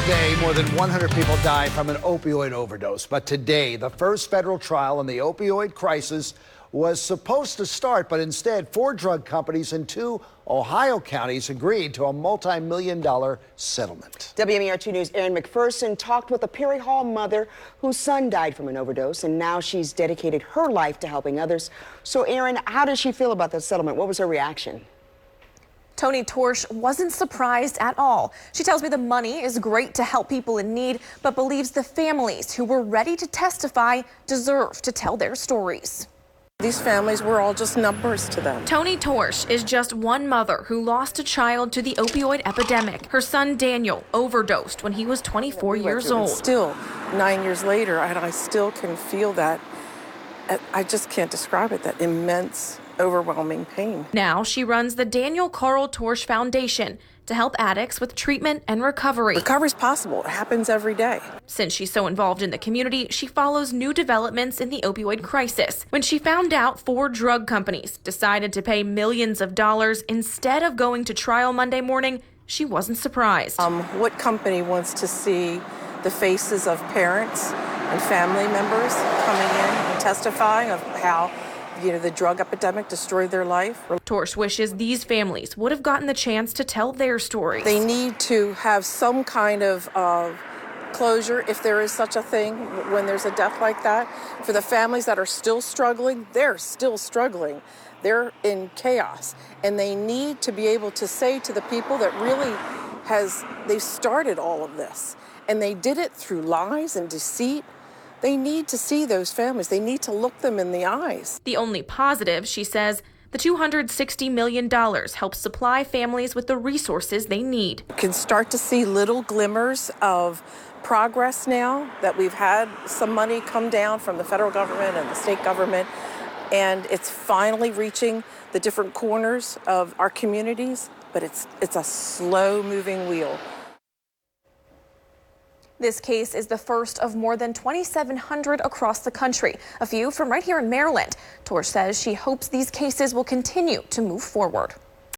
day, more than 100 people die from an opioid overdose. But today, the first federal trial in the opioid crisis was supposed to start, but instead, 4 drug companies in 2 Ohio counties agreed to a multi-million-dollar settlement. WMAR 2 News' Erin McPherson talked with a Perry Hall mother whose son died from an overdose, and now she's dedicated her life to helping others. So, Erin, how does she feel about the settlement? What was her reaction? Toni Torsch wasn't surprised at all. She tells me the money is great to help people in need, but believes the families who were ready to testify deserve to tell their stories. These families were all just numbers to them. Toni Torsch is just one mother who lost a child to the opioid epidemic. Her son Daniel overdosed when he was 24 years old. Still, 9 years later, and I still can feel that. I just can't describe it, that immense, overwhelming pain. Now she runs the Daniel Carl Torsch Foundation to help addicts with treatment and recovery. Recovery's possible. It happens every day. Since she's so involved in the community, she follows new developments in the opioid crisis. When she found out 4 drug companies decided to pay millions of dollars instead of going to trial Monday morning, she wasn't surprised. What company wants to see the faces of parents and family members coming in and testifying of how the drug epidemic destroyed their life? Torsch wishes these families would have gotten the chance to tell their stories. They need to have some kind of closure, if there is such a thing, when there's a death like that. For the families that are still struggling, they're still struggling. They're in chaos. And they need to be able to say to the people that really they started all of this, and they did it through lies and deceit. They need to see those families. They need to look them in the eyes. The only positive, she says, the $260 million helps supply families with the resources they need. You can start to see little glimmers of progress now that we've had some money come down from the federal government and the state government, and it's finally reaching the different corners of our communities, but it's a slow-moving wheel. This case is the first of more than 2,700 across the country, a few from right here in Maryland. Torsch says she hopes these cases will continue to move forward.